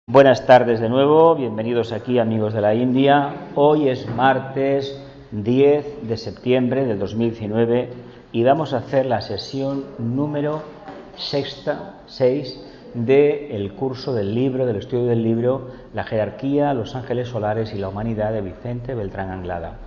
Buenas tardes de nuevo, bienvenidos aquí amigos de la India. Hoy es martes 10 de septiembre del 2019 y vamos a hacer la sesión número 6 del curso del libro, del estudio del libro La jerarquía, los ángeles solares y la humanidad de Vicente Beltrán Anglada.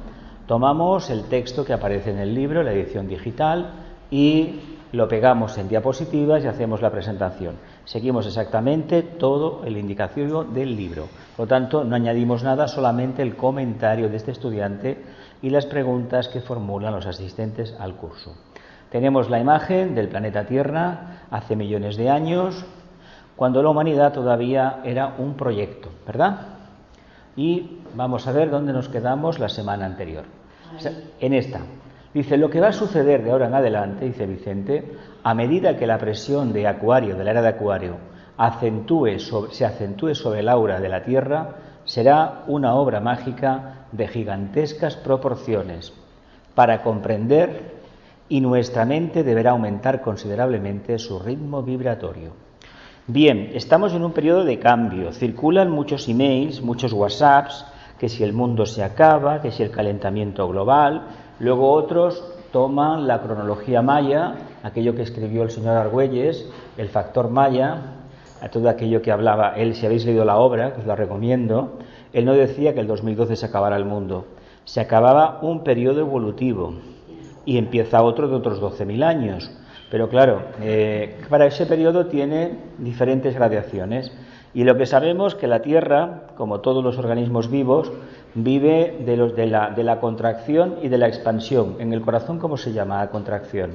Tomamos el texto que aparece en el libro, la edición digital, y lo pegamos en diapositivas y hacemos la presentación. Seguimos exactamente todo el indicativo del libro. Por lo tanto, no añadimos nada, solamente el comentario de este estudiante y las preguntas que formulan los asistentes al curso. Tenemos la imagen del planeta Tierra hace millones de años, cuando la humanidad todavía era un proyecto, ¿verdad? Y vamos a ver dónde nos quedamos la semana anterior. O sea, en esta. Dice, lo que va a suceder de ahora en adelante, dice Vicente, a medida que la presión de Acuario, de la era de Acuario, se acentúe sobre el aura de la Tierra, será una obra mágica de gigantescas proporciones para comprender, y nuestra mente deberá aumentar considerablemente su ritmo vibratorio. Bien, estamos en un periodo de cambio, circulan muchos emails, muchos WhatsApps, que si el mundo se acaba, que si el calentamiento global. Luego otros toman la cronología maya, aquello que escribió el señor Argüelles, el factor maya, a todo aquello que hablaba él. Si habéis leído la obra, que os la recomiendo, él no decía que el 2012 se acabara el mundo, se acababa un periodo evolutivo y empieza otro de otros 12.000 años. Pero claro, para ese periodo tiene diferentes gradaciones. Y lo que sabemos es que la Tierra, como todos los organismos vivos, vive de la contracción y de la expansión. En el corazón, ¿cómo se llama la contracción?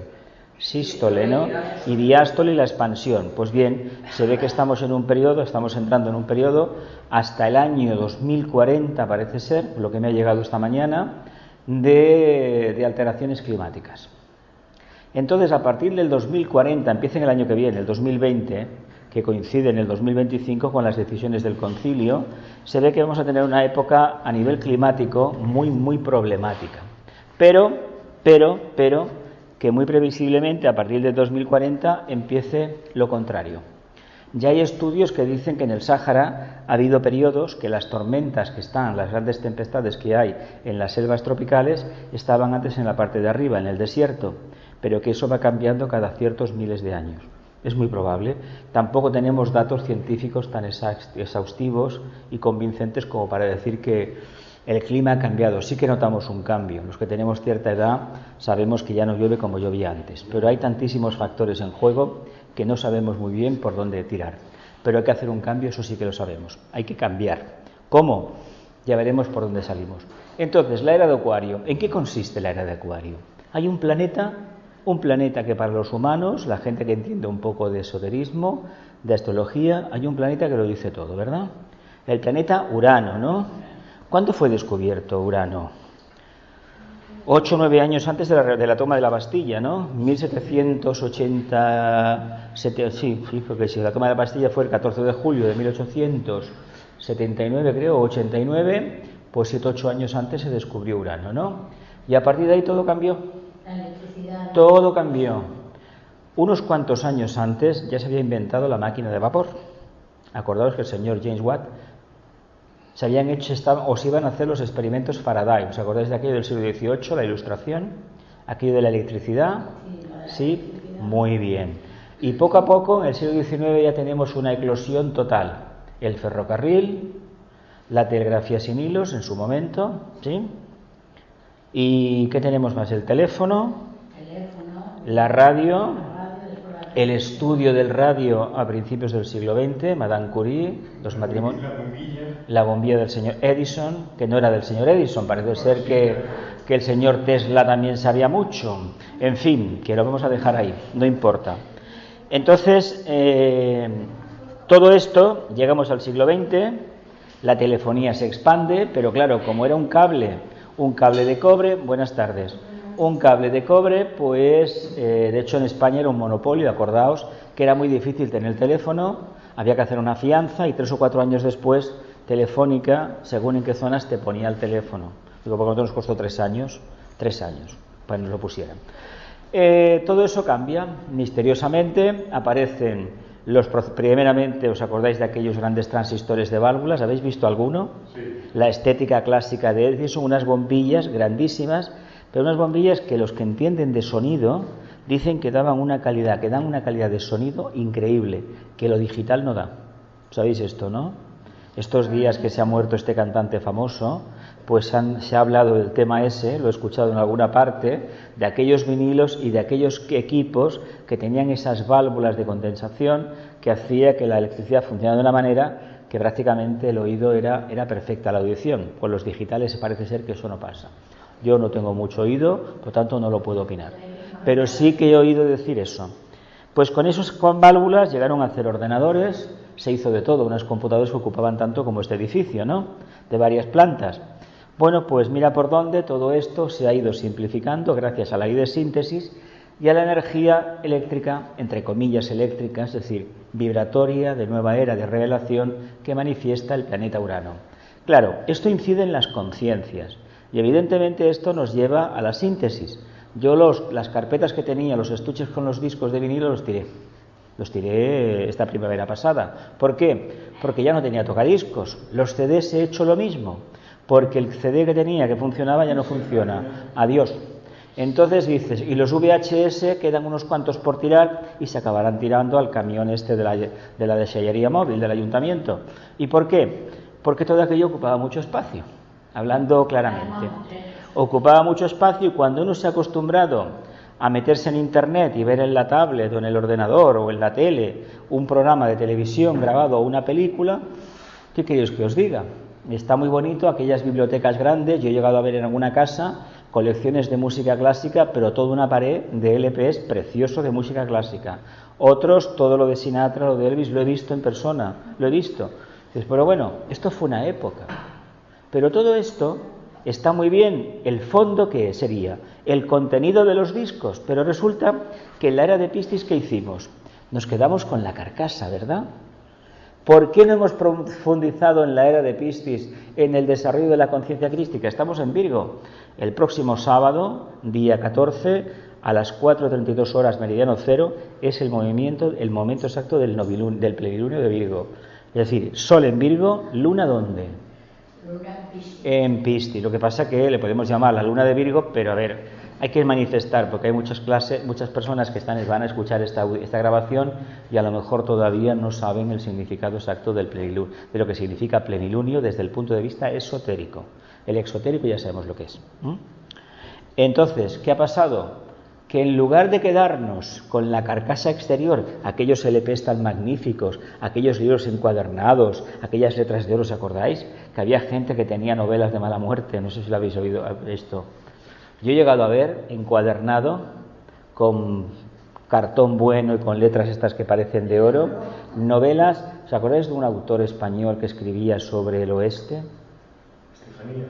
Sístole, ¿no? Y diástole, la expansión. Pues bien, se ve que estamos entrando en un periodo hasta el año 2040, parece ser, lo que me ha llegado esta mañana, de alteraciones climáticas. Entonces, a partir del 2040, empieza en el año que viene, el 2020, que coincide en el 2025 con las decisiones del concilio, se ve que vamos a tener una época a nivel climático muy problemática. Pero, que muy previsiblemente a partir del 2040 empiece lo contrario. Ya hay estudios que dicen que en el Sáhara ha habido periodos que las tormentas que están, las grandes tempestades que hay en las selvas tropicales, estaban antes en la parte de arriba, en el desierto, pero que eso va cambiando cada ciertos miles de años. Es muy probable. Tampoco tenemos datos científicos tan exhaustivos y convincentes como para decir que el clima ha cambiado. Sí que notamos un cambio. Los que tenemos cierta edad sabemos que ya no llueve como llovía antes, pero hay tantísimos factores en juego que no sabemos muy bien por dónde tirar. Pero hay que hacer un cambio, eso sí que lo sabemos. Hay que cambiar. ¿Cómo? Ya veremos por dónde salimos. Entonces, la era de Acuario. ¿En qué consiste la era de Acuario? Hay un planeta que para los humanos, la gente que entiende un poco de esoterismo, de astrología, hay un planeta que lo dice todo, ¿verdad? El planeta Urano, ¿no? ¿Cuándo fue descubierto Urano? 8 o 9 años antes de la toma de la Bastilla, ¿no? 1787, sí, porque si la toma de la Bastilla fue el 14 de julio de 1879, creo, 89, pues 7 o 8 años antes se descubrió Urano, ¿no? Y a partir de ahí todo cambió. Todo cambió. Unos cuantos años antes ya se había inventado la máquina de vapor. Acordaos que el señor James Watt se iban a hacer los experimentos Faraday. ¿Os acordáis de aquello del siglo XVIII, la ilustración? Aquello de la electricidad. Sí, muy bien. Y poco a poco, en el siglo XIX ya tenemos una eclosión total. El ferrocarril, la telegrafía sin hilos en su momento, ¿sí? ¿Y qué tenemos más? El teléfono, la radio, el estudio del radio a principios del siglo XX, Madame Curie, los matrimonios, la bombilla del señor Edison, que no era del señor Edison, parece ser que el señor Tesla también sabía mucho. En fin, que lo vamos a dejar ahí, no importa. Entonces, todo esto, llegamos al siglo XX, la telefonía se expande, pero claro, como era un cable de cobre, buenas tardes, un cable de cobre, pues de hecho en España era un monopolio, acordaos que era muy difícil tener el teléfono, había que hacer una fianza y 3 o 4 años después Telefónica, según en qué zonas, te ponía el teléfono. Digo, por lo tanto nos costó 3 años para que nos lo pusieran. Todo eso cambia, misteriosamente aparecen Primeramente, ¿os acordáis de aquellos grandes transistores de válvulas? ¿Habéis visto alguno? Sí. La estética clásica de Edison son unas bombillas grandísimas, pero unas bombillas que los que entienden de sonido dicen que dan una calidad de sonido increíble, que lo digital no da. ¿Sabéis esto, no? Estos días que se ha muerto este cantante famoso, pues se ha hablado del tema ese, lo he escuchado en alguna parte, de aquellos vinilos y de aquellos equipos que tenían esas válvulas de condensación que hacía que la electricidad funcionara de una manera que prácticamente el oído era perfecta la audición. Con los digitales parece ser que eso no pasa. Yo no tengo mucho oído, por tanto no lo puedo opinar. Pero sí que he oído decir eso. Pues con esas válvulas llegaron a hacer ordenadores, se hizo de todo, unos computadores que ocupaban tanto como este edificio, ¿no? De varias plantas. Bueno, pues mira por dónde todo esto se ha ido simplificando gracias a la ley de síntesis y a la energía eléctrica, entre comillas eléctrica, es decir, vibratoria, de nueva era de revelación que manifiesta el planeta Urano. Claro, esto incide en las conciencias y evidentemente esto nos lleva a la síntesis. Yo las carpetas que tenía, los estuches con los discos de vinilo los tiré esta primavera pasada. ¿Por qué? Porque ya no tenía tocadiscos. Los CDs he hecho lo mismo. Porque el CD que tenía que funcionaba ya no funciona. Adiós. Entonces dices, y los VHS quedan unos cuantos por tirar y se acabarán tirando al camión este de la desellería móvil del ayuntamiento. ¿Y por qué? Porque todo aquello ocupaba mucho espacio, hablando claramente. Ocupaba mucho espacio y cuando uno se ha acostumbrado a meterse en internet y ver en la tablet o en el ordenador o en la tele un programa de televisión grabado o una película, ¿qué queréis que os diga? Está muy bonito aquellas bibliotecas grandes. Yo he llegado a ver en alguna casa colecciones de música clásica, pero toda una pared de LPs precioso de música clásica. Otros, todo lo de Sinatra, lo de Elvis, lo he visto en persona, lo he visto. Pero bueno, esto fue una época. Pero todo esto está muy bien. El fondo, ¿qué sería? El contenido de los discos. Pero resulta que en la era de Piscis, ¿qué hicimos? Nos quedamos con la carcasa, ¿verdad? ¿Por qué no hemos profundizado en la era de Piscis en el desarrollo de la conciencia crística? Estamos en Virgo. El próximo sábado, día 14, a las 4:32 horas meridiano cero, es el momento exacto del plenilunio de Virgo. Es decir, Sol en Virgo, Luna ¿dónde? Luna en Piscis. En Piscis. Lo que pasa que le podemos llamar la Luna de Virgo, pero a ver, hay que manifestar, porque hay muchas personas que van a escuchar esta grabación y a lo mejor todavía no saben el significado exacto de lo que significa plenilunio desde el punto de vista esotérico. El exotérico ya sabemos lo que es. Entonces, ¿qué ha pasado? Que en lugar de quedarnos con la carcasa exterior, aquellos LPs tan magníficos, aquellos libros encuadernados, aquellas letras de oro, ¿os acordáis? Que había gente que tenía novelas de mala muerte, no sé si lo habéis oído esto. Yo he llegado a ver encuadernado con cartón bueno y con letras estas que parecen de oro, novelas. ¿Os acordáis de un autor español que escribía sobre el oeste?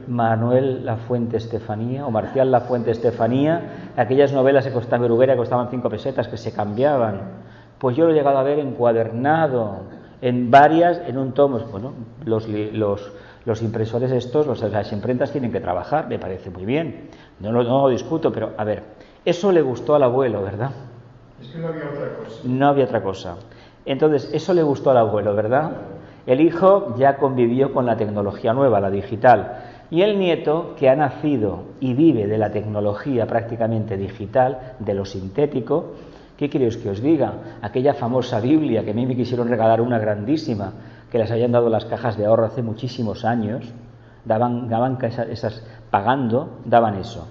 Manuel Lafuente Estefanía o Marcial Lafuente Estefanía, aquellas novelas de Costa Berruguera que costaban 5 pesetas que se cambiaban. Pues yo lo he llegado a ver encuadernado en un tomo. Bueno, los impresores estos, las imprentas tienen que trabajar, me parece muy bien, no lo discuto, pero a ver, eso le gustó al abuelo, ¿verdad? Es que no había otra cosa. No había otra cosa. Entonces, eso le gustó al abuelo, ¿verdad? El hijo ya convivió con la tecnología nueva, la digital, y el nieto, que ha nacido y vive de la tecnología prácticamente digital, de lo sintético, ¿qué queréis que os diga? Aquella famosa Biblia, que a mí me quisieron regalar una grandísima, que las habían dado las cajas de ahorro hace muchísimos años, daban pagando, daban eso.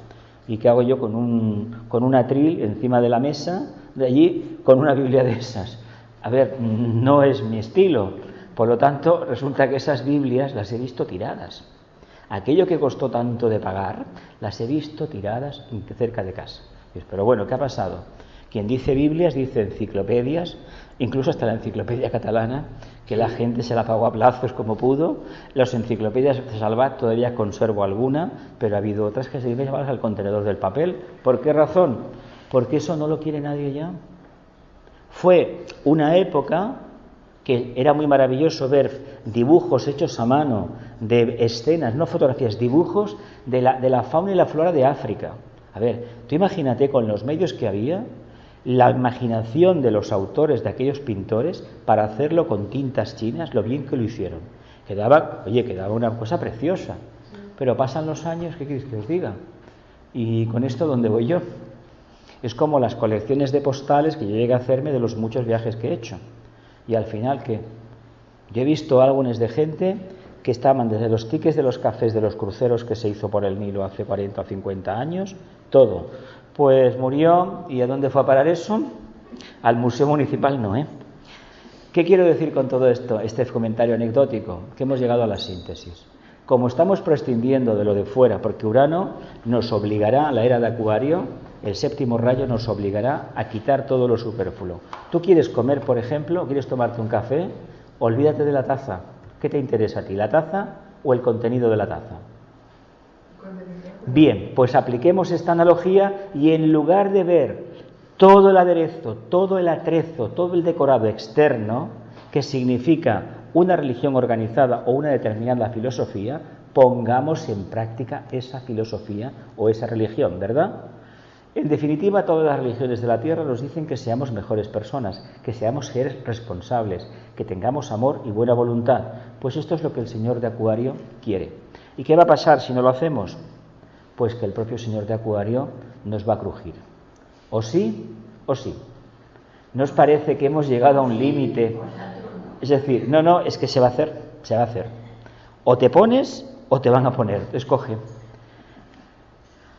¿Y qué hago yo con un atril encima de la mesa, de allí, con una Biblia de esas? A ver, no es mi estilo. Por lo tanto, resulta que esas Biblias las he visto tiradas. Aquello que costó tanto de pagar, las he visto tiradas cerca de casa. Pero bueno, ¿qué ha pasado? Quien dice Biblias dice enciclopedias, incluso hasta la enciclopedia catalana, que la gente se la pagó a plazos como pudo. Las enciclopedias de Salvat todavía conservo alguna, pero ha habido otras que se deben llevar al contenedor del papel. ¿Por qué razón? Porque eso no lo quiere nadie ya. Fue una época que era muy maravilloso ver dibujos hechos a mano de escenas, no fotografías, dibujos de la fauna y la flora de África. A ver, tú imagínate con los medios que había, la imaginación de los autores de aquellos pintores para hacerlo con tintas chinas, lo bien que lo hicieron. Quedaba una cosa preciosa. Pero pasan los años, ¿qué queréis que os diga? Y con esto, ¿dónde voy yo? Es como las colecciones de postales que yo llegué a hacerme de los muchos viajes que he hecho. Y al final, ¿qué? Yo he visto álbumes de gente que estaban desde los tickets de los cafés de los cruceros que se hizo por el Nilo hace 40 o 50 años, todo. Pues murió, ¿y a dónde fue a parar eso? Al Museo Municipal no, ¿eh? ¿Qué quiero decir con todo esto, este comentario anecdótico? Que hemos llegado a la síntesis. Como estamos prescindiendo de lo de fuera, porque Urano nos obligará, la era de Acuario, el séptimo rayo nos obligará a quitar todo lo superfluo. Tú quieres comer, por ejemplo, quieres tomarte un café, olvídate de la taza. ¿Qué te interesa a ti, la taza o el contenido de la taza? Bien, pues apliquemos esta analogía y en lugar de ver todo el aderezo, todo el atrezo, todo el decorado externo, que significa una religión organizada o una determinada filosofía, pongamos en práctica esa filosofía o esa religión, ¿verdad? En definitiva, todas las religiones de la Tierra nos dicen que seamos mejores personas, que seamos seres responsables, que tengamos amor y buena voluntad. Pues esto es lo que el Señor de Acuario quiere. ¿Y qué va a pasar si no lo hacemos? Pues que el propio Señor de Acuario nos va a crujir. O sí, o sí. ¿No os parece que hemos llegado a un límite? Es decir, no, es que se va a hacer. O te pones o te van a poner, escoge.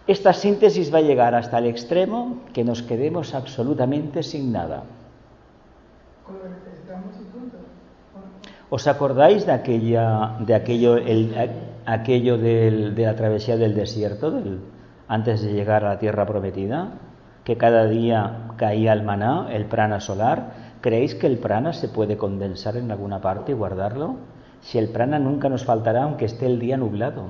Esta síntesis va a llegar hasta el extremo que nos quedemos absolutamente sin nada. ¿Os acordáis de aquello de la travesía del desierto, antes de llegar a la tierra prometida? Que cada día caía el maná, el prana solar. ¿Creéis que el prana se puede condensar en alguna parte y guardarlo? Si el prana nunca nos faltará aunque esté el día nublado.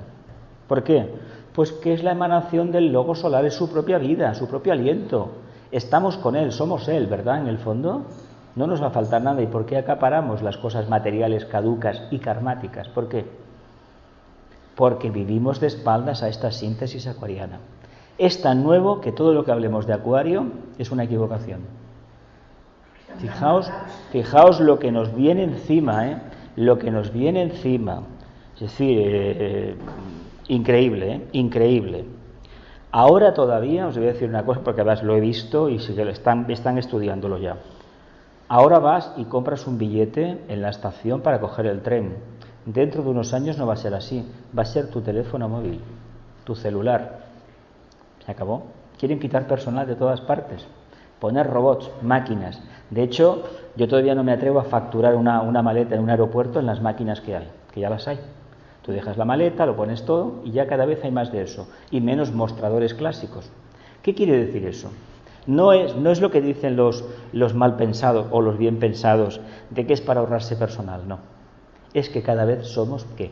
¿Por qué? Pues que es la emanación del logo solar, es su propia vida, su propio aliento. Estamos con él, somos él, ¿verdad? En el fondo no nos va a faltar nada. ¿Y por qué acaparamos las cosas materiales caducas y karmáticas? ¿Por qué? Porque vivimos de espaldas a esta síntesis acuariana. Es tan nuevo que todo lo que hablemos de Acuario es una equivocación. Fijaos lo que nos viene encima, ¿eh? Lo que nos viene encima. Es decir, increíble, increíble. Ahora todavía, os voy a decir una cosa porque además lo he visto y sí que están estudiándolo ya. Ahora vas y compras un billete en la estación para coger el tren. Dentro de unos años no va a ser así, va a ser tu teléfono móvil, tu celular. Se acabó. Quieren quitar personal de todas partes, poner robots, máquinas. De hecho, yo todavía no me atrevo a facturar una maleta en un aeropuerto en las máquinas que hay, que ya las hay. Tú dejas la maleta, lo pones todo y ya cada vez hay más de eso y menos mostradores clásicos. ¿Qué quiere decir eso? No es lo que dicen los mal pensados o los bien pensados de que es para ahorrarse personal, no. Es que cada vez somos, ¿qué?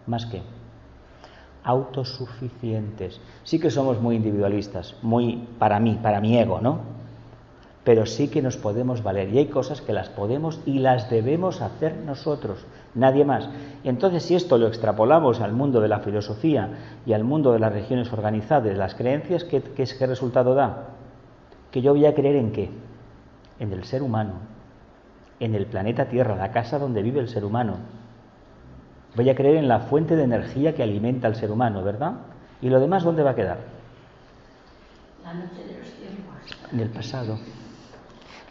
Más que autosuficientes. Sí que somos muy individualistas, muy para mí, para mi ego, ¿no? Pero sí que nos podemos valer y hay cosas que las podemos y las debemos hacer nosotros, nadie más. Y entonces, si esto lo extrapolamos al mundo de la filosofía y al mundo de las religiones organizadas, de las creencias, ¿qué resultado da? Que yo voy a creer ¿en qué? En el ser humano, en el planeta Tierra, la casa donde vive el ser humano. Voy a creer en la fuente de energía que alimenta al ser humano, ¿verdad? ¿Y lo demás dónde va a quedar? La noche de los tiempos. En el pasado.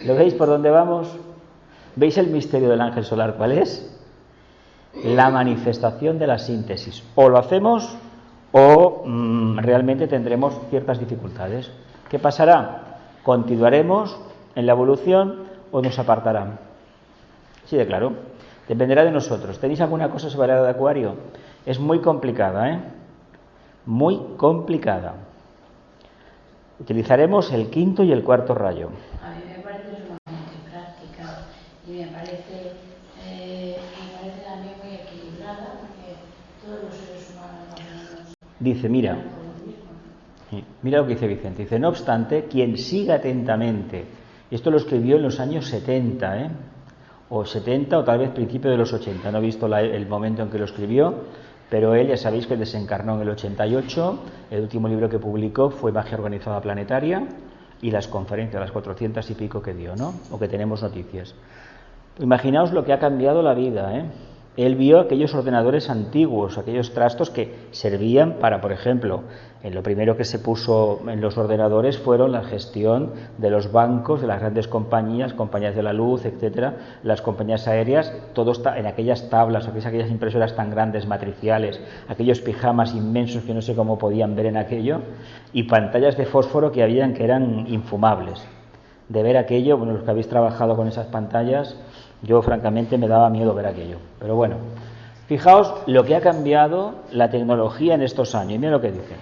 ¿Lo veis por dónde vamos? ¿Veis el misterio del ángel solar cuál es? La manifestación de la síntesis. O lo hacemos o realmente tendremos ciertas dificultades. ¿Qué pasará? ¿Continuaremos en la evolución o nos apartarán? Sí, de claro. Dependerá de nosotros. ¿Tenéis alguna cosa sobre la era de Acuario? Es muy complicada, ¿eh? Muy complicada. Utilizaremos el quinto y el cuarto rayo. A mí me parece sumamente práctica y me parece también muy equilibrada porque todos los seres humanos más o menos. Dice, mira lo que dice Vicente. Dice, no obstante, quien siga atentamente, esto lo escribió en los años 70, o 70 o tal vez principio de los 80, no he visto el momento en que lo escribió, pero él ya sabéis que desencarnó en el 88, el último libro que publicó fue Magia Organizada Planetaria, y las conferencias, las 400 y pico que dio, ¿no? O que tenemos noticias. Imaginaos lo que ha cambiado la vida, ¿eh? Él vio aquellos ordenadores antiguos, aquellos trastos que servían para, por ejemplo, lo primero que se puso en los ordenadores fueron la gestión de los bancos, de las grandes compañías, compañías de la luz, etcétera, las compañías aéreas, todo está en aquellas tablas, aquellas impresoras tan grandes, matriciales, aquellos pijamas inmensos que no sé cómo podían ver en aquello, y pantallas de fósforo que habían que eran infumables. De ver aquello, bueno, los que habéis trabajado con esas pantallas, yo francamente me daba miedo ver aquello. Pero bueno, fijaos lo que ha cambiado la tecnología en estos años. Y mira lo que dice.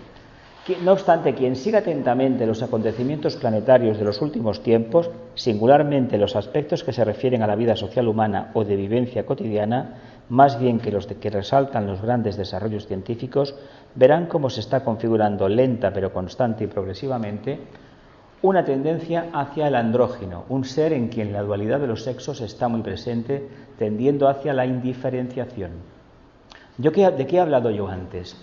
No obstante, quien siga atentamente los acontecimientos planetarios de los últimos tiempos, singularmente los aspectos que se refieren a la vida social humana o de vivencia cotidiana, más bien que los que resaltan los grandes desarrollos científicos, verán cómo se está configurando lenta pero constante y progresivamente una tendencia hacia el andrógino, un ser en quien la dualidad de los sexos está muy presente, tendiendo hacia la indiferenciación. ¿De qué he hablado yo antes?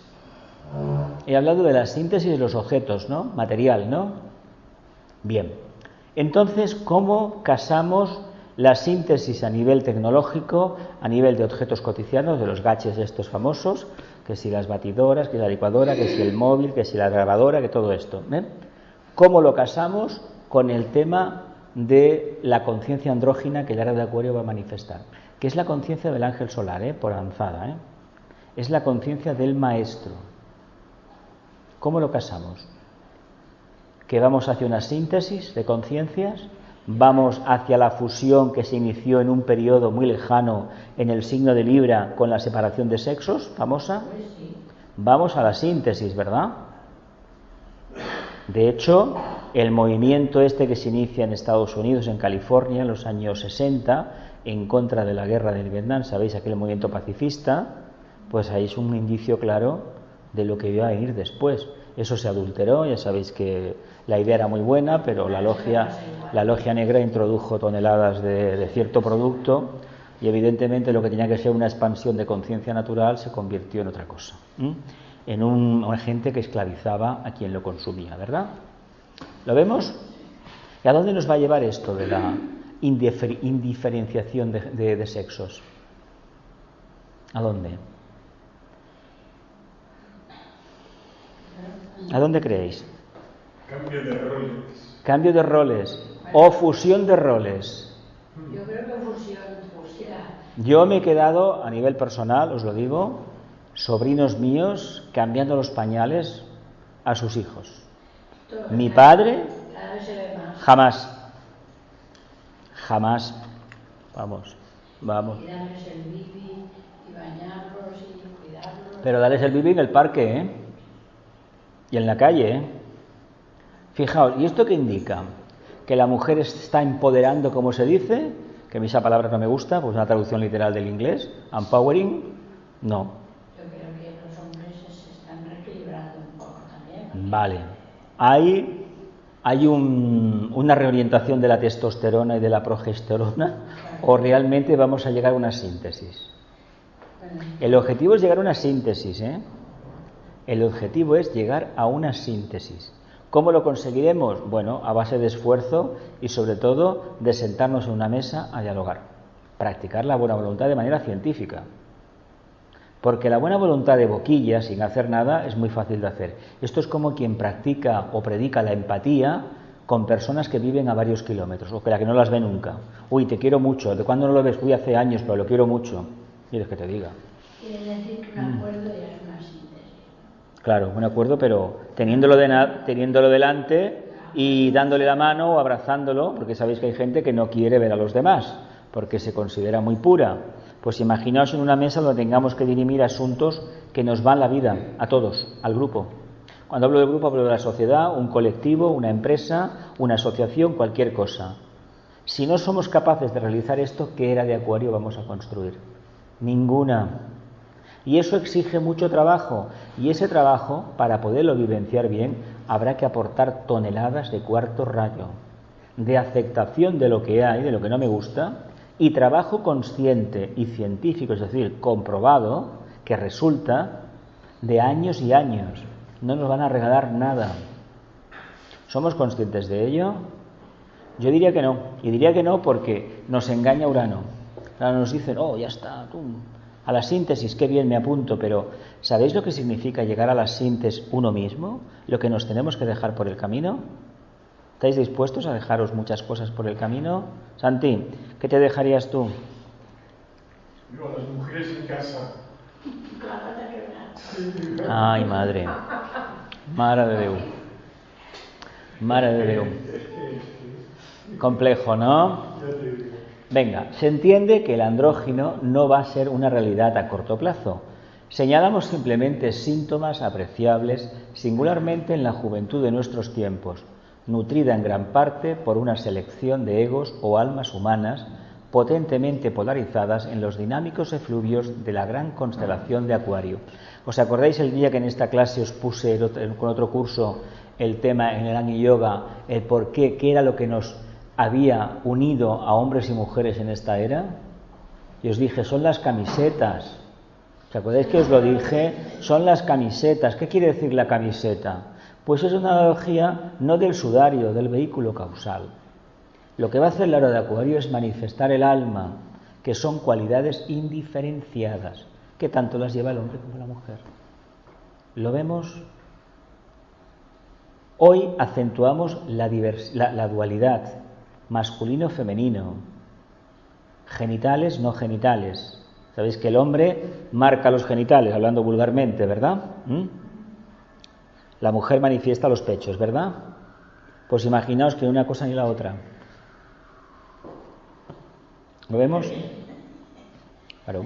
He hablado de la síntesis de los objetos, ¿no? Material, ¿no? Bien. Entonces, ¿cómo casamos la síntesis a nivel tecnológico, a nivel de objetos cotidianos, de los gadgets estos famosos, que si las batidoras, que si la licuadora, que si el móvil, que si la grabadora, que todo esto, ¿eh? ¿Cómo lo casamos con el tema de la conciencia andrógina que el era de Acuario va a manifestar? Que es la conciencia del ángel solar, por avanzada, ¿eh? Es la conciencia del maestro. ¿Cómo lo casamos? Que vamos hacia una síntesis de conciencias, vamos hacia la fusión que se inició en un periodo muy lejano en el signo de Libra con la separación de sexos, famosa. Vamos a la síntesis, ¿verdad? De hecho, el movimiento este que se inicia en Estados Unidos, en California, en los años 60, en contra de la guerra del Vietnam, ¿sabéis? Aquel movimiento pacifista, pues ahí es un indicio claro de lo que iba a ir después. Eso se adulteró, ya sabéis que la idea era muy buena, pero la logia negra introdujo toneladas de cierto producto y evidentemente lo que tenía que ser una expansión de conciencia natural se convirtió en otra cosa. En un agente que esclavizaba a quien lo consumía, ¿verdad? ¿Lo vemos? ¿Y a dónde nos va a llevar esto de la indiferenciación de sexos? ¿A dónde? ¿A dónde creéis? Cambio de roles. Cambio de roles o fusión de roles. Yo creo que fusión. Yo me he quedado, a nivel personal, os lo digo, sobrinos míos cambiando los pañales a sus hijos. Mi padre, jamás. Vamos. Y darles el bibi, y bañarlos, y cuidarlos. Pero darles el bibi en el parque, ¿eh? Y en la calle, ¿eh? Fijaos, ¿y esto qué indica? Que la mujer está empoderando, como se dice, que a mí esa palabra no me gusta, pues es una traducción literal del inglés, empowering, no. Yo creo que los hombres se están reequilibrando un poco también. Vale. ¿Hay una reorientación de la testosterona y de la progesterona? ¿O realmente vamos a llegar a una síntesis? El objetivo es llegar a una síntesis, ¿eh? El objetivo es llegar a una síntesis. ¿Cómo lo conseguiremos? Bueno, a base de esfuerzo y sobre todo de sentarnos en una mesa a dialogar. Practicar la buena voluntad de manera científica. Porque la buena voluntad de boquilla, sin hacer nada, es muy fácil de hacer. Esto es como quien practica o predica la empatía con personas que viven a varios kilómetros o que la que no las ve nunca. Uy, te quiero mucho. ¿De cuándo no lo ves? Uy, hace años, pero lo quiero mucho. ¿Quieres que te diga? Quiere decir que un acuerdo ya es una síntesis. Claro, un acuerdo, pero teniéndolo delante y dándole la mano o abrazándolo, porque sabéis que hay gente que no quiere ver a los demás, porque se considera muy pura. Pues imaginaos en una mesa donde tengamos que dirimir asuntos que nos van la vida, a todos, al grupo. Cuando hablo de grupo, hablo de la sociedad, un colectivo, una empresa, una asociación, cualquier cosa. Si no somos capaces de realizar esto, ¿qué era de Acuario vamos a construir? Ninguna. Y eso exige mucho trabajo, y ese trabajo, para poderlo vivenciar bien, habrá que aportar toneladas de cuarto rayo, de aceptación de lo que hay, de lo que no me gusta, y trabajo consciente y científico, es decir, comprobado, que resulta de años y años. No nos van a regalar nada. ¿Somos conscientes de ello? Yo diría que no. Y diría que no porque nos engaña Urano. Ahora nos dicen, oh, ya está, a la síntesis, qué bien me apunto, pero ¿sabéis lo que significa llegar a la síntesis uno mismo? Lo que nos tenemos que dejar por el camino. ¿Estáis dispuestos a dejaros muchas cosas por el camino? Santi, ¿qué te dejarías tú? Yo a las mujeres en casa. Ay, madre. Mare de Déu. Mare de Déu. Complejo, ¿no? Venga, se entiende que el andrógino no va a ser una realidad a corto plazo. Señalamos simplemente síntomas apreciables, singularmente en la juventud de nuestros tiempos, nutrida en gran parte por una selección de egos o almas humanas potentemente polarizadas en los dinámicos efluvios de la gran constelación de Acuario. ¿Os acordáis el día que en esta clase os puse con otro curso el tema en el Agni Yoga, el por qué era lo que nos había unido a hombres y mujeres en esta era? Y os dije, son las camisetas. ¿Os acordáis que os lo dije? Son las camisetas. ¿Qué quiere decir la camiseta? Pues es una analogía no del sudario, del vehículo causal. Lo que va a hacer la hora de Acuario es manifestar el alma, que son cualidades indiferenciadas, que tanto las lleva el hombre como la mujer. ¿Lo vemos? Hoy acentuamos la dualidad, masculino-femenino, genitales, no genitales. Sabéis que el hombre marca los genitales, hablando vulgarmente, ¿verdad? La mujer manifiesta los pechos, ¿verdad? Pues imaginaos que ni una cosa ni la otra. ¿Lo vemos? Claro.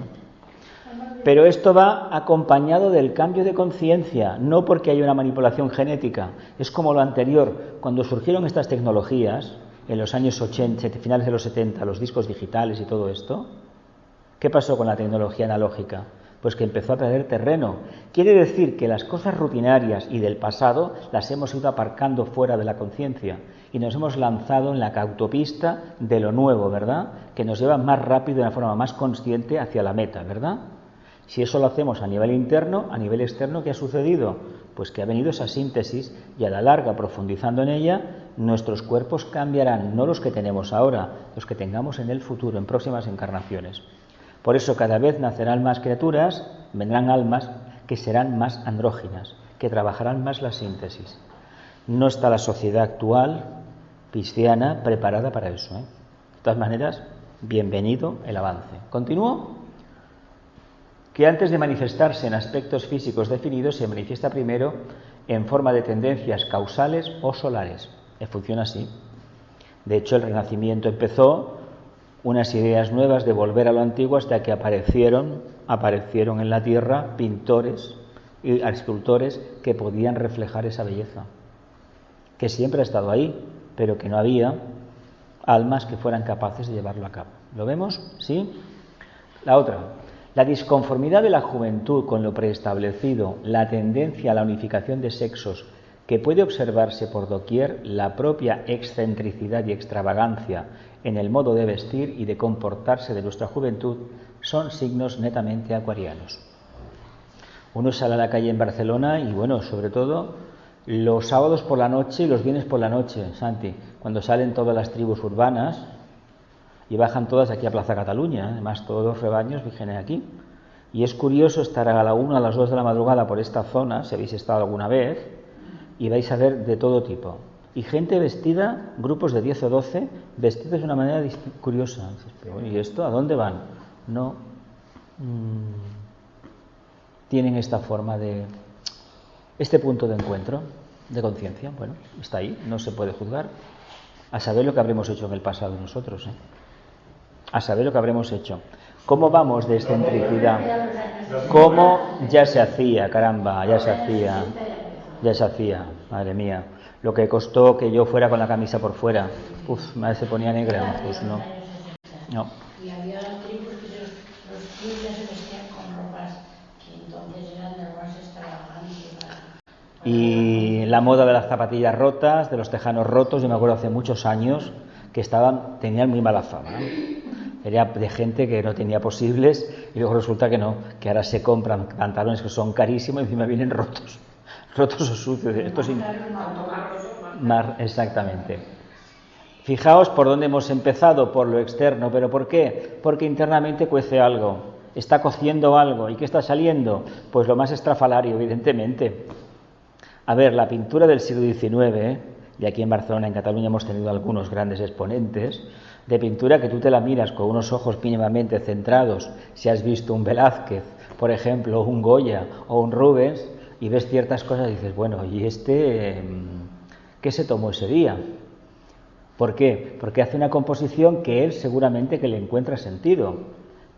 Pero esto va acompañado del cambio de conciencia, no porque haya una manipulación genética. Es como lo anterior, cuando surgieron estas tecnologías, en los años 80, finales de los 70, los discos digitales y todo esto, ¿qué pasó con la tecnología analógica? Pues que empezó a perder terreno. Quiere decir que las cosas rutinarias y del pasado las hemos ido aparcando fuera de la conciencia y nos hemos lanzado en la autopista de lo nuevo, ¿verdad? Que nos lleva más rápido, de una forma más consciente hacia la meta, ¿verdad? Si eso lo hacemos a nivel interno, a nivel externo, ¿qué ha sucedido? Pues que ha venido esa síntesis y a la larga, profundizando en ella, nuestros cuerpos cambiarán, no los que tenemos ahora, los que tengamos en el futuro, en próximas encarnaciones. Por eso cada vez nacerán más criaturas, vendrán almas que serán más andróginas, que trabajarán más la síntesis. No está la sociedad actual cristiana preparada para eso, ¿eh? De todas maneras, bienvenido el avance. ¿Continúo? Que antes de manifestarse en aspectos físicos definidos, se manifiesta primero en forma de tendencias causales o solares. Funciona así. De hecho, el Renacimiento empezó unas ideas nuevas de volver a lo antiguo hasta que aparecieron en la tierra pintores y escultores que podían reflejar esa belleza, que siempre ha estado ahí, pero que no había almas que fueran capaces de llevarlo a cabo. ¿Lo vemos? ¿Sí? La otra, la disconformidad de la juventud con lo preestablecido, la tendencia a la unificación de sexos, que puede observarse por doquier, la propia excentricidad y extravagancia en el modo de vestir y de comportarse de nuestra juventud, son signos netamente acuarianos. Uno sale a la calle en Barcelona y, bueno, sobre todo los sábados por la noche y los viernes por la noche, Santi, cuando salen todas las tribus urbanas y bajan todas aquí a Plaza Cataluña, además todos los rebaños vienen aquí. Y es curioso estar a la 1, a las 2 de la madrugada por esta zona, si habéis estado alguna vez, y vais a ver de todo tipo. Y gente vestida, grupos de 10 o 12, vestidos de una manera curiosa. ¿Y esto a dónde van? No tienen esta forma de... este punto de encuentro, de conciencia. Bueno, está ahí, no se puede juzgar. A saber lo que habremos hecho en el pasado nosotros, ¿eh? A saber lo que habremos hecho. ¿Cómo vamos de excentricidad? ¿Cómo ya se hacía, caramba, ya se hacía, madre mía? Lo que costó que yo fuera con la camisa por fuera. Madre, se ponía negra, pues no. Y había tribus que los tíos ya se vestían con ropas que entonces eran de ropas extravagantes. Y la moda de las zapatillas rotas, de los tejanos rotos, yo me acuerdo hace muchos años que tenían muy mala fama, ¿no? Era de gente que no tenía posibles y luego resulta que no, que ahora se compran pantalones que son carísimos y encima vienen rotos o sucios. Esto Exactamente. Fijaos por dónde hemos empezado, por lo externo, pero ¿por qué? Porque internamente cuece algo, está cociendo algo. ¿Y qué está saliendo? Pues lo más estrafalario, evidentemente. A ver, la pintura del siglo XIX, y aquí en Barcelona, en Cataluña, hemos tenido algunos grandes exponentes, de pintura que tú te la miras con unos ojos mínimamente centrados, si has visto un Velázquez, por ejemplo, un Goya o un Rubens, y ves ciertas cosas y dices, bueno, ¿y qué se tomó ese día? ¿Por qué? Porque hace una composición que él seguramente que le encuentra sentido,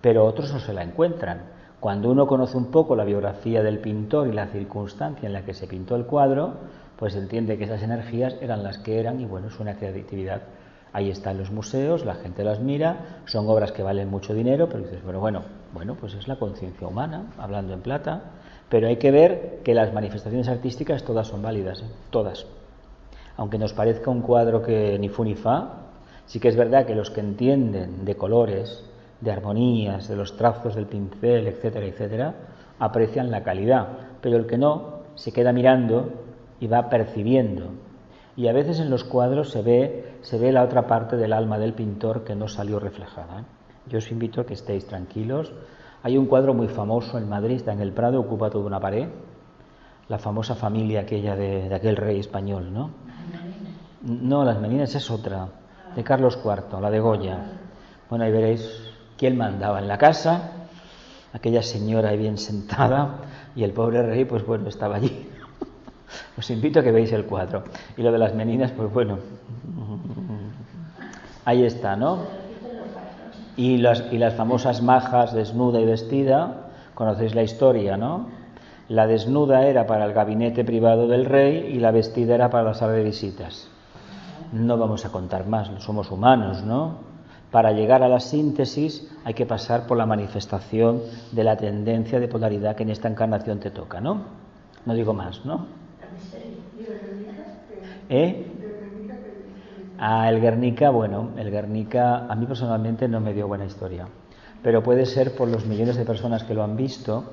pero otros no se la encuentran. Cuando uno conoce un poco la biografía del pintor y la circunstancia en la que se pintó el cuadro, pues entiende que esas energías eran las que eran y bueno, es una creatividad. Ahí están los museos, la gente las mira, son obras que valen mucho dinero, pero dices, bueno, pues es la conciencia humana, hablando en plata, pero hay que ver que las manifestaciones artísticas todas son válidas, todas. Aunque nos parezca un cuadro que ni fu ni fa, sí que es verdad que los que entienden de colores, de armonías, de los trazos del pincel, etcétera, etcétera, aprecian la calidad, pero el que no se queda mirando y va percibiendo. Y a veces en los cuadros se ve la otra parte del alma del pintor que no salió reflejada. Yo os invito a que estéis tranquilos. Hay un cuadro muy famoso en Madrid, está en el Prado, ocupa toda una pared, la famosa familia aquella de aquel rey español, ¿no? No, las Meninas es otra, de Carlos IV, la de Goya. Bueno, ahí veréis quién mandaba en la casa, aquella señora ahí bien sentada, y el pobre rey, pues bueno, estaba allí. Os invito a que veáis el cuadro. Y lo de las Meninas, pues bueno, ahí está, ¿no? Y las famosas majas desnuda y vestida, conocéis la historia, ¿no? La desnuda era para el gabinete privado del rey y la vestida era para la sala de visitas. No vamos a contar más, somos humanos, ¿no? Para llegar a la síntesis hay que pasar por la manifestación de la tendencia de polaridad que en esta encarnación te toca, ¿no? No digo más, ¿no? El Guernica, bueno, el Guernica a mí personalmente no me dio buena historia, pero puede ser por los millones de personas que lo han visto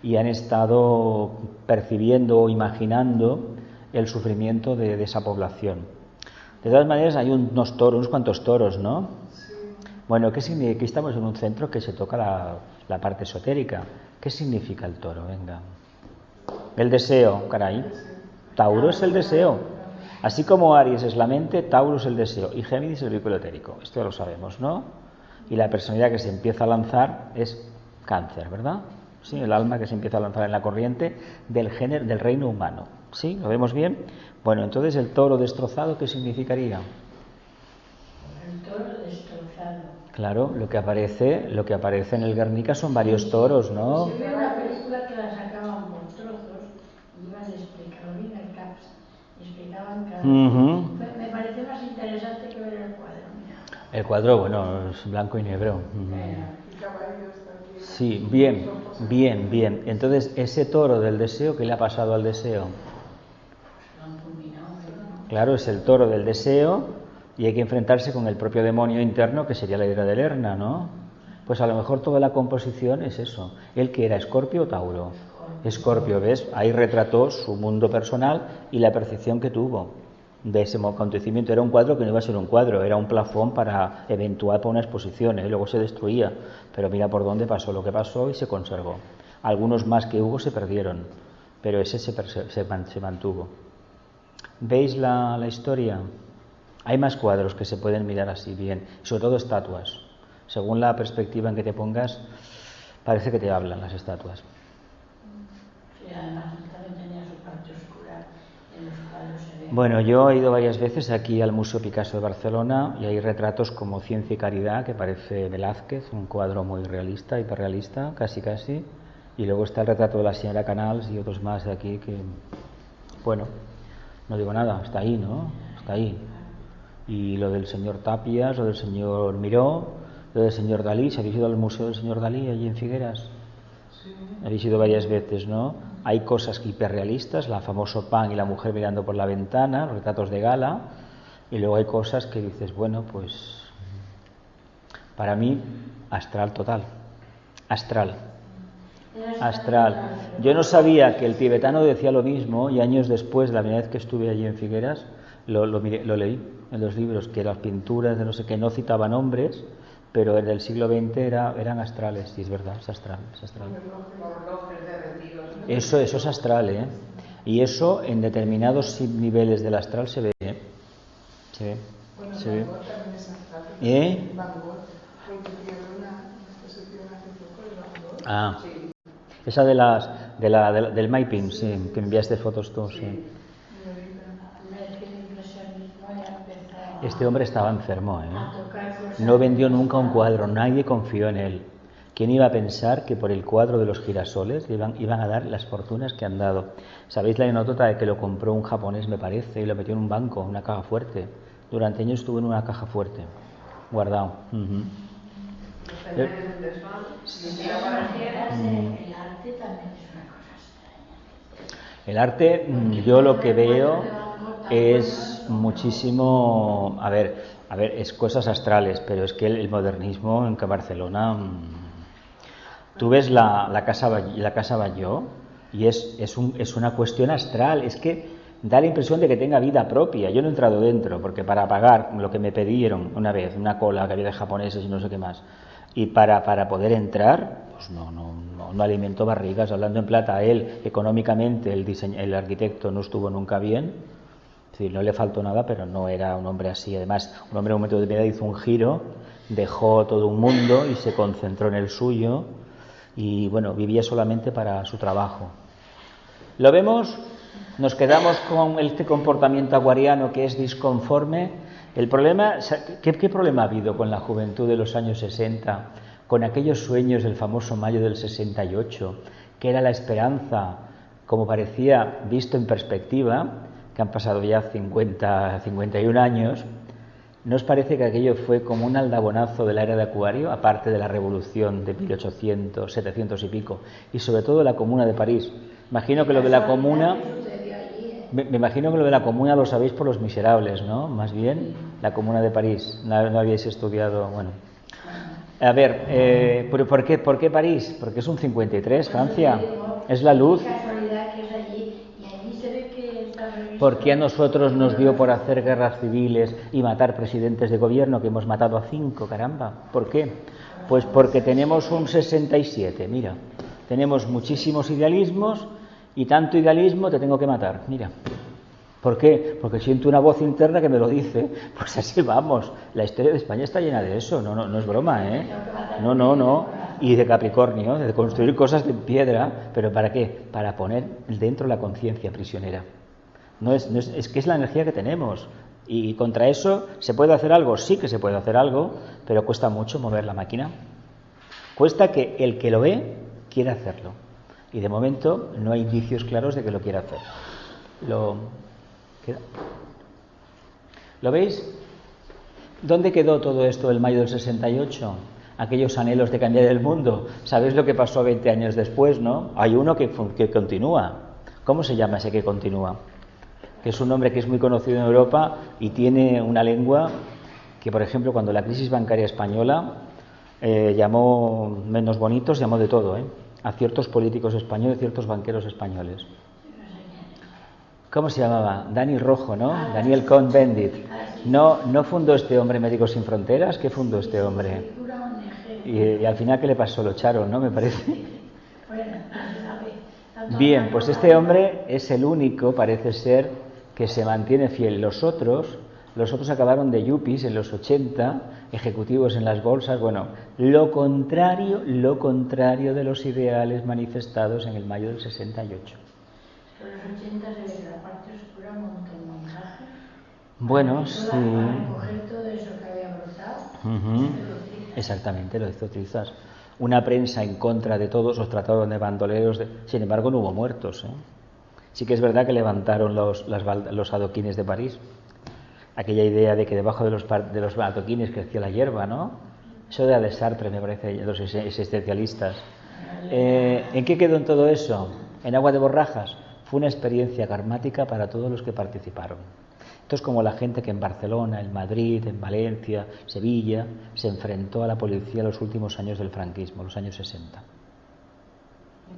y han estado percibiendo o imaginando el sufrimiento de esa población. De todas maneras hay unos cuantos toros, ¿no? Bueno, ¿qué significa? Aquí estamos en un centro que se toca la parte esotérica. ¿Qué significa el toro? Venga. El deseo, caray. Tauro es el deseo. Así como Aries es la mente, Tauro es el deseo y Géminis el vehículo etérico. Esto ya lo sabemos, ¿no? Y la personalidad que se empieza a lanzar es Cáncer, ¿verdad? Sí, el alma que se empieza a lanzar en la corriente del reino humano. ¿Sí? ¿Lo vemos bien? Bueno, entonces el toro destrozado, ¿qué significaría? El toro destrozado. Claro, lo que aparece en el Guernica son varios toros, ¿no? Se ve una película que la sacaban por trozos y iban a explicar bien el CAPS. Y explicaban cada... Me pareció más interesante que ver el cuadro. Mira. El cuadro, bueno, es blanco y negro. Sí, bien. Entonces, ese toro del deseo, ¿qué le ha pasado al deseo? Claro, es el toro del deseo y hay que enfrentarse con el propio demonio interno que sería la hidra de Lerna, ¿no? Pues a lo mejor toda la composición es eso. ¿Él que era, Escorpio o Tauro? Escorpio, ¿ves? Ahí retrató su mundo personal y la percepción que tuvo de ese acontecimiento. Era un cuadro que no iba a ser un cuadro, era un plafón para eventual para una exposición, ¿eh? Luego se destruía, pero mira por dónde pasó lo que pasó y se conservó. Algunos más que hubo se perdieron, pero ese se mantuvo. ¿Veis la historia? Hay más cuadros que se pueden mirar así bien, sobre todo estatuas. Según la perspectiva en que te pongas, parece que te hablan las estatuas. Sí, además también tenía su parte oscura en los cuadros. Bueno, yo he ido varias veces aquí al Museo Picasso de Barcelona y hay retratos como Ciencia y Caridad, que parece Velázquez, un cuadro muy realista, hiperrealista, casi. Y luego está el retrato de la señora Canals y otros más de aquí que, bueno, no digo nada, está ahí, ¿no? Está ahí. Y lo del señor Tapias, lo del señor Miró, lo del señor Dalí. ¿Se habéis ido al Museo del señor Dalí allí en Figueras? Sí. Habéis ido varias veces, ¿no? Hay cosas hiperrealistas, la famoso pan y la mujer mirando por la ventana, los retratos de gala, y luego hay cosas que dices, bueno, pues para mí, astral total. Astral. Yo no sabía que el tibetano decía lo mismo y años después, la primera vez que estuve allí en Figueras, lo leí en los libros, que las pinturas de no sé qué no citaban hombres, pero en el siglo XX eran astrales, sí, es verdad, es astral. Eso es astral, ¿eh? Y eso en determinados niveles del astral se ve, ¿eh? Se ve. Bueno, Se ve. Van Gogh también es astral. ¿Eh? Van Gogh, porque hicieron una exposición hace poco de Van Gogh. Ah, Sí. esa del mapping, sí, que enviaste fotos tú, sí. El impresionismo ya empezó Este hombre estaba enfermo, a ¿eh? tocar cosas. No vendió nunca un cuadro, nadie confió en él. ¿Quién iba a pensar que por el cuadro de los girasoles iban a dar las fortunas que han dado? ¿Sabéis la anécdota de que lo compró un japonés, me parece, y lo metió en un banco, una caja fuerte? Durante años estuvo en una caja fuerte, guardado. De todas maneras, el arte también es una cosa extraña. El arte, yo lo que veo es muchísimo, a ver, es cosas astrales, pero es que el modernismo en Barcelona, tú ves la casa Batlló y es una cuestión astral, es que da la impresión de que tenga vida propia. Yo no he entrado dentro porque para pagar lo que me pidieron una vez, una cola que había de japoneses y no sé qué más, y para poder entrar, pues no alimentó barrigas. Hablando en plata, él económicamente, el arquitecto no estuvo nunca bien, es decir, no le faltó nada, pero no era un hombre así. Además, un hombre en un momento de vida hizo un giro, dejó todo un mundo y se concentró en el suyo y bueno, vivía solamente para su trabajo. ¿Lo vemos? Nos quedamos con este comportamiento acuariano que es disconforme. El problema, ¿qué problema ha habido con la juventud de los años 60, con aquellos sueños del famoso mayo del 68, que era la esperanza, como parecía visto en perspectiva, que han pasado ya 51 años? ¿No os parece que aquello fue como un aldabonazo de la era de Acuario, aparte de la revolución de 1800, 700 y pico, y sobre todo la Comuna de París? Imagino que lo de la Comuna... Me imagino que lo de la Comuna lo sabéis por Los Miserables, ¿no? Más bien, la Comuna de París. No habéis estudiado, bueno. A ver, ¿por qué París? Porque es un 53, Francia. Es la luz. ¿Por qué a nosotros nos dio por hacer guerras civiles y matar presidentes de gobierno, que hemos matado a 5, caramba? ¿Por qué? Pues porque tenemos un 67, mira. Tenemos muchísimos idealismos y tanto idealismo te tengo que matar, mira. ¿Por qué? Porque siento una voz interna que me lo dice. Pues así vamos. La historia de España está llena de eso, no es broma, ¿eh? No. Y de Capricornio, de construir cosas de piedra, ¿pero para qué? Para poner dentro la conciencia prisionera. Es que es la energía que tenemos. Y contra eso, ¿se puede hacer algo? Sí que se puede hacer algo, pero cuesta mucho mover la máquina. Cuesta que el que lo ve quiera hacerlo. Y de momento no hay indicios claros de que lo quiera hacer. ¿Lo veis? ¿Dónde quedó todo esto el mayo del 68? Aquellos anhelos de cambiar el mundo. ¿Sabéis lo que pasó 20 años después, no? Hay uno que continúa. ¿Cómo se llama ese que continúa? Que es un hombre que es muy conocido en Europa y tiene una lengua que, por ejemplo, cuando la crisis bancaria española llamó menos bonitos, llamó de todo, a ciertos políticos españoles, ciertos banqueros españoles. ¿Cómo se llamaba? Dani Rojo, ¿no? Daniel Cohn-Bendit. ¿No fundó este hombre Médicos Sin Fronteras? ¿Qué fundó este hombre? Y al final, ¿qué le pasó? Lo echaron, ¿no? Me parece. Bien, pues este hombre es el único, parece ser, que se mantiene fiel. Los otros acabaron de yuppies en los 80, ejecutivos en las bolsas. Bueno, lo contrario de los ideales manifestados en el mayo del 68. Pero los 80 se ve la parte oscura un montaje. Bueno, sí. Para recoger todo eso que había brotado. Exactamente, lo hizo Trizas. Una prensa en contra de todos, los trataron de bandoleros. Sin embargo, no hubo muertos. Sí que es verdad que levantaron los adoquines de París. Aquella idea de que debajo de los adoquines crecía la hierba, ¿no? Eso de Sartre, me parece, los existencialistas. ¿En qué quedó en todo eso? En agua de borrajas. Fue una experiencia karmática para todos los que participaron. Esto es como la gente que en Barcelona, en Madrid, en Valencia, Sevilla, se enfrentó a la policía en los últimos años del franquismo, los años 60.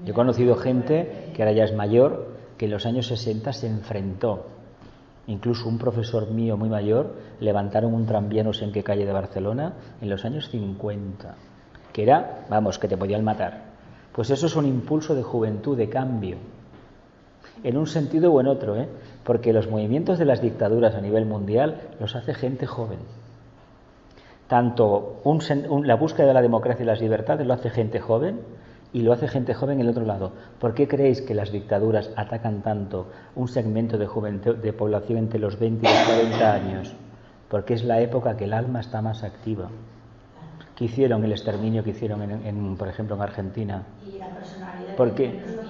Yo he conocido gente que ahora ya es mayor, que en los años 60 se enfrentó Incluso un profesor mío muy mayor levantaron un tranvía no sé en qué calle de Barcelona en los años 50, que era, vamos, que te podían matar. Pues eso es un impulso de juventud, de cambio, en un sentido o en otro, porque los movimientos de las dictaduras a nivel mundial los hace gente joven. Tanto la búsqueda de la democracia y las libertades lo hace gente joven, y lo hace gente joven en el otro lado. ¿Por qué creéis que las dictaduras atacan tanto un segmento de juventud, de población entre los 20 y los 40 años? Porque es la época que el alma está más activa. ¿Qué hicieron el exterminio que hicieron, por ejemplo, en Argentina? Y la personalidad.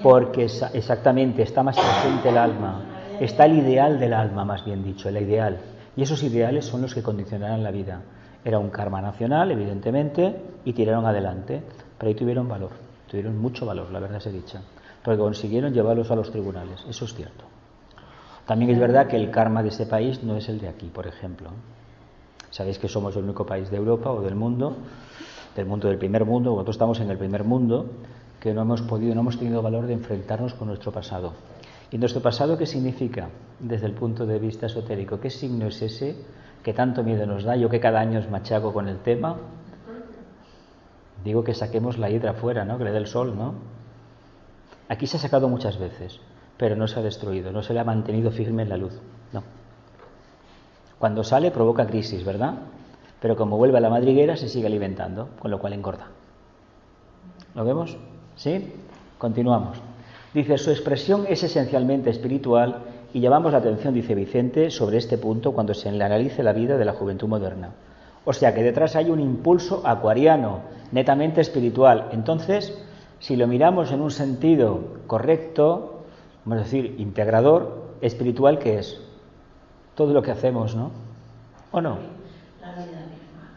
Porque exactamente está más presente el alma. Está el ideal del alma, más bien dicho, el ideal. Y esos ideales son los que condicionarán la vida. Era un karma nacional, evidentemente, y tiraron adelante. Pero ahí tuvieron valor. Tuvieron mucho valor, la verdad sea dicha, porque consiguieron llevarlos a los tribunales, eso es cierto. También es verdad que el karma de ese país no es el de aquí, por ejemplo. Sabéis que somos el único país de Europa o del mundo del primer mundo, nosotros estamos en el primer mundo, que no hemos tenido valor de enfrentarnos con nuestro pasado. ¿Y nuestro pasado qué significa desde el punto de vista esotérico? ¿Qué signo es ese que tanto miedo nos da? Yo que cada año os machaco con el tema. Digo que saquemos la hidra fuera, ¿no? Que le dé el sol, ¿no? Aquí se ha sacado muchas veces, pero no se ha destruido, no se le ha mantenido firme en la luz, no. Cuando sale provoca crisis, ¿verdad? Pero como vuelve a la madriguera se sigue alimentando, con lo cual engorda. ¿Lo vemos? ¿Sí? Continuamos. Dice, su expresión es esencialmente espiritual y llamamos la atención, dice Vicente, sobre este punto cuando se analice la vida de la juventud moderna. O sea que detrás hay un impulso acuariano, netamente espiritual. Entonces, si lo miramos en un sentido correcto, vamos a decir, integrador, espiritual, ¿qué es? Todo lo que hacemos, ¿no? ¿O no? La vida misma.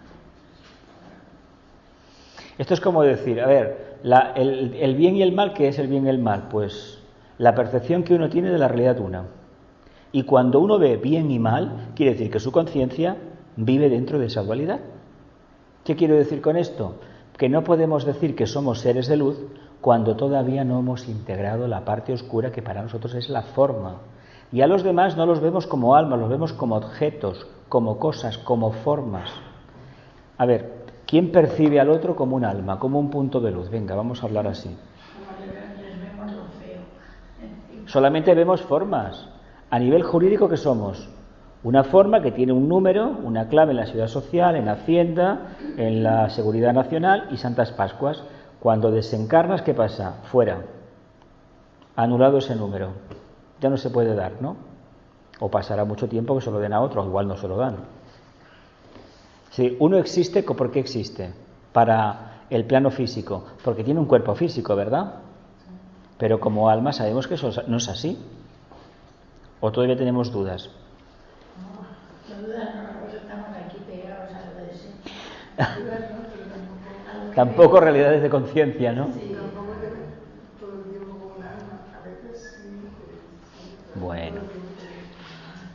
Esto es como decir, a ver, el bien y el mal, ¿qué es el bien y el mal? Pues la percepción que uno tiene de la realidad una. Y cuando uno ve bien y mal, quiere decir que su conciencia vive dentro de esa dualidad. ¿Qué quiero decir con esto? Que no podemos decir que somos seres de luz cuando todavía no hemos integrado la parte oscura que para nosotros es la forma. Y a los demás no los vemos como almas, los vemos como objetos, como cosas, como formas. A ver, ¿quién percibe al otro como un alma, como un punto de luz? Venga, vamos a hablar así. Les vemos lo feo. Solamente vemos formas. A nivel jurídico, ¿qué somos? Una forma que tiene un número, una clave en la seguridad social, en Hacienda, en la Seguridad Nacional y Santas Pascuas. Cuando desencarnas, ¿qué pasa? Fuera. Anulado ese número. Ya no se puede dar, ¿no? O pasará mucho tiempo que se lo den a otro, igual no se lo dan. Si uno existe, ¿por qué existe? Para el plano físico, porque tiene un cuerpo físico, ¿verdad? Pero como alma sabemos que eso no es así. ¿O todavía tenemos dudas? No dudas, nosotros estamos aquí pegados a lo de sí. Tampoco realidades de conciencia, ¿no? Sí. Tampoco te ves todo el tiempo como un alma. A veces sí. Bueno.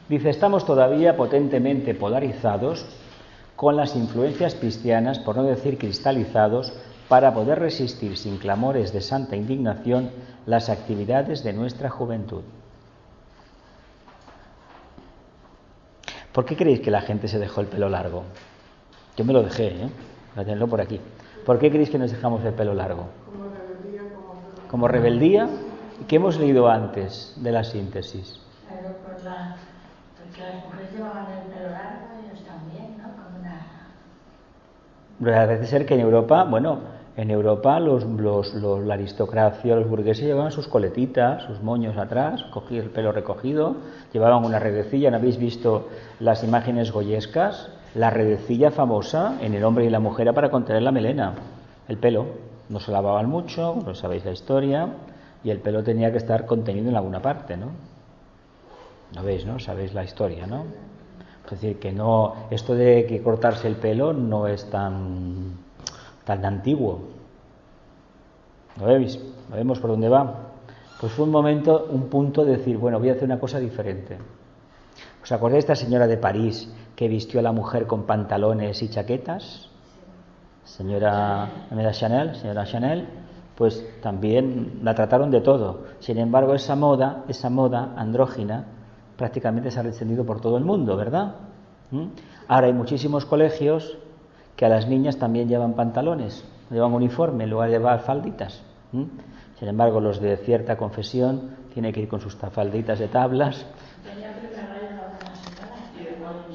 Dice, estamos todavía potentemente polarizados con las influencias cristianas, por no decir cristalizados, para poder resistir sin clamores de santa indignación las actividades de nuestra juventud. ¿Por qué creéis que la gente se dejó el pelo largo? Yo me lo dejé, voy a tenerlo por aquí. ¿Por qué creéis que nos dejamos el pelo largo? Como rebeldía, Como rebeldía. ¿Qué hemos leído antes de la síntesis? Pero porque las mujeres llevaban el pelo largo y ellos también, ¿no? Como una... Parece ser que en Europa, la aristocracia, los burgueses llevaban sus coletitas, sus moños atrás, cogían el pelo recogido, llevaban una redecilla. ¿No habéis visto las imágenes goyescas? La redecilla famosa en el hombre y la mujer era para contener la melena, el pelo. No se lavaban mucho, no sabéis la historia, y el pelo tenía que estar contenido en alguna parte, ¿no? ¿No veis, no? Sabéis la historia, ¿no? Es decir, que no, esto de que cortarse el pelo no es tan antiguo. ¿Lo veis? ¿Lo vemos por dónde va? Pues fue un punto de decir, bueno, voy a hacer una cosa diferente. ¿Os acordáis de esta señora de París que vistió a la mujer con pantalones y chaquetas? Señora Chanel, pues también la trataron de todo. Sin embargo, esa moda andrógina prácticamente se ha extendido por todo el mundo, ¿verdad? Ahora hay muchísimos colegios que a las niñas también llevan pantalones, llevan uniforme en lugar de llevar falditas. Sin embargo, los de cierta confesión tienen que ir con sus falditas de tablas.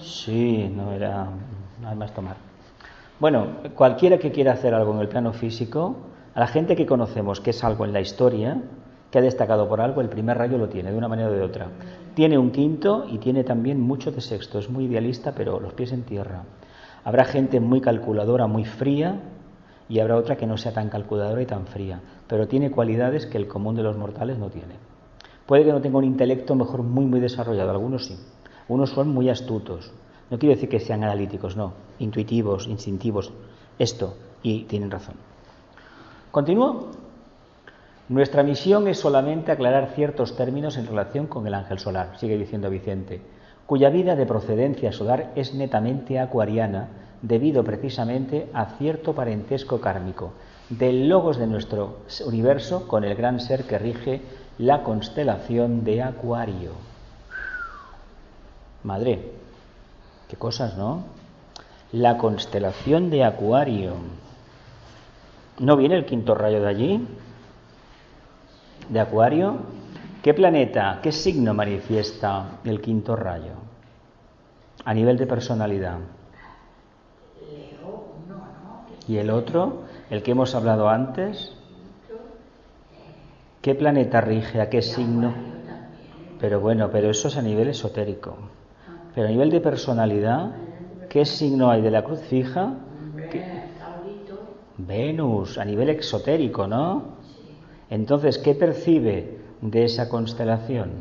Sí, no hay más tomar. Bueno, cualquiera que quiera hacer algo en el plano físico, a la gente que conocemos que es algo en la historia, que ha destacado por algo, el primer rayo lo tiene, de una manera o de otra. Tiene un quinto y tiene también mucho de sexto. Es muy idealista, pero los pies en tierra. Habrá gente muy calculadora, muy fría, y habrá otra que no sea tan calculadora y tan fría, pero tiene cualidades que el común de los mortales no tiene. Puede que no tenga un intelecto mejor muy desarrollado, algunos sí. Unos son muy astutos. No quiero decir que sean analíticos, no. Intuitivos, instintivos, esto, y tienen razón. ¿Continúo? Nuestra misión es solamente aclarar ciertos términos en relación con el ángel solar, sigue diciendo Vicente, cuya vida de procedencia solar es netamente acuariana, debido precisamente a cierto parentesco kármico del logos de nuestro universo con el gran ser que rige la constelación de Acuario. Madre, qué cosas, ¿no? La constelación de Acuario. ¿No viene el quinto rayo de allí? ¿De Acuario? ¿Qué planeta, qué signo manifiesta el quinto rayo? A nivel de personalidad. ¿Y el otro? ¿El que hemos hablado antes? ¿Qué planeta rige a qué signo? Pero bueno, pero eso es a nivel esotérico. Pero a nivel de personalidad, ¿qué signo hay de la cruz fija? Venus, a nivel exotérico, ¿no? Entonces, ¿qué percibe de esa constelación?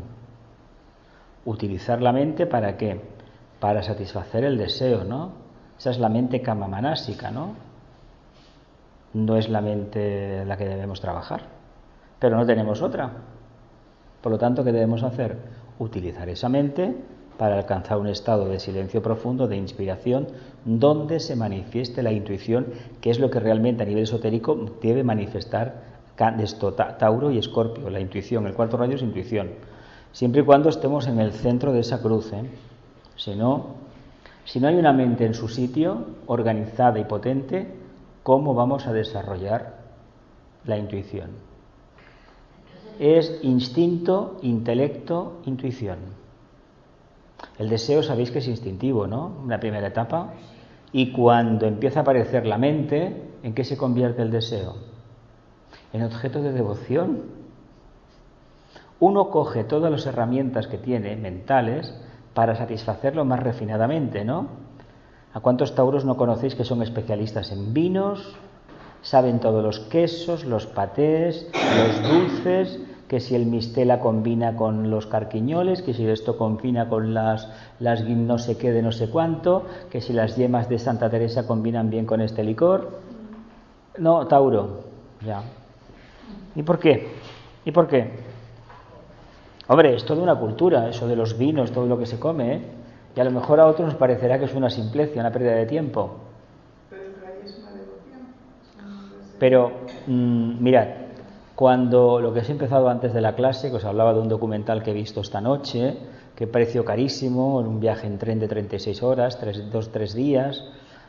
Utilizar la mente ¿para qué? Para satisfacer el deseo, ¿no? Esa es la mente kamamanásica, ¿no? No es la mente la que debemos trabajar, pero no tenemos otra. Por lo tanto, ¿qué debemos hacer? Utilizar esa mente para alcanzar un estado de silencio profundo, de inspiración, donde se manifieste la intuición, que es lo que realmente a nivel esotérico debe manifestar Tauro y Escorpio, la intuición. El cuarto rayo es intuición, siempre y cuando estemos en el centro de esa cruz, ¿eh? Si no hay una mente en su sitio, organizada y potente, ¿cómo vamos a desarrollar la intuición? Es instinto, intelecto, intuición. El deseo sabéis que es instintivo, ¿no? Una primera etapa. Y cuando empieza a aparecer la mente, ¿en qué se convierte el deseo? En objeto de devoción. Uno coge todas las herramientas que tiene mentales para satisfacerlo más refinadamente, ¿no? ¿A cuántos tauros no conocéis que son especialistas en vinos? Saben todos los quesos, los patés, los dulces, que si el mistela combina con los carquiñoles, que si esto combina con las no sé qué de no sé cuánto, que si las yemas de Santa Teresa combinan bien con este licor. No, Tauro, ya. ¿Y por qué? ¿Y por qué? Hombre, es toda una cultura, eso de los vinos, todo lo que se come, ¿eh? Y a lo mejor a otros nos parecerá que es una simpleza, una pérdida de tiempo. Pero el rayo es una devoción. Pero, mirad, cuando lo que os he empezado antes de la clase, que os hablaba de un documental que he visto esta noche, que precio carísimo, en un viaje en tren de 36 horas, 3 días,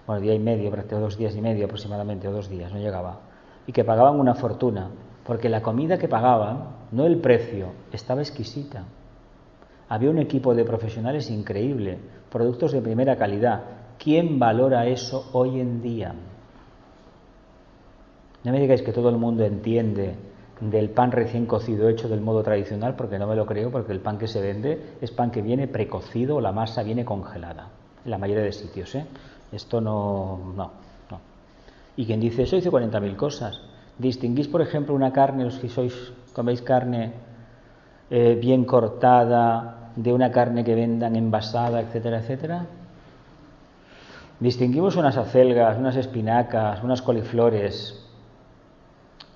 bueno, día y medio, 2 días y medio aproximadamente, o 2 días, no llegaba, y que pagaban una fortuna, porque la comida que pagaban, no el precio, estaba exquisita. Había un equipo de profesionales increíble, productos de primera calidad. ¿Quién valora eso hoy en día? No me digáis que todo el mundo entiende del pan recién cocido hecho del modo tradicional, porque no me lo creo, porque el pan que se vende es pan que viene precocido o la masa viene congelada, en la mayoría de sitios, ¿eh? Esto no. Y quien dice eso dice 40.000 cosas. ¿Distinguís, por ejemplo, una carne, los que coméis carne bien cortada, de una carne que vendan envasada, etcétera, etcétera? Distinguimos unas acelgas, unas espinacas, unas coliflores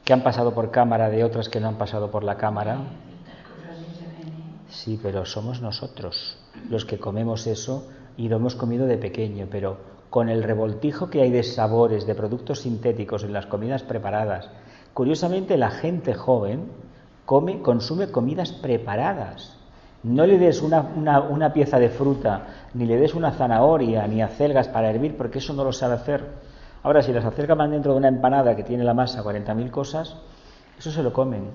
que han pasado por cámara de otras que no han pasado por la cámara. Sí, pero somos nosotros los que comemos eso y lo hemos comido de pequeño, pero con el revoltijo que hay de sabores, de productos sintéticos en las comidas preparadas. Curiosamente, la gente joven consume comidas preparadas No le des una pieza de fruta, ni le des una zanahoria, ni acelgas para hervir, porque eso no lo sabe hacer. Ahora, si las acelgas van dentro de una empanada que tiene la masa 40.000 cosas, eso se lo comen.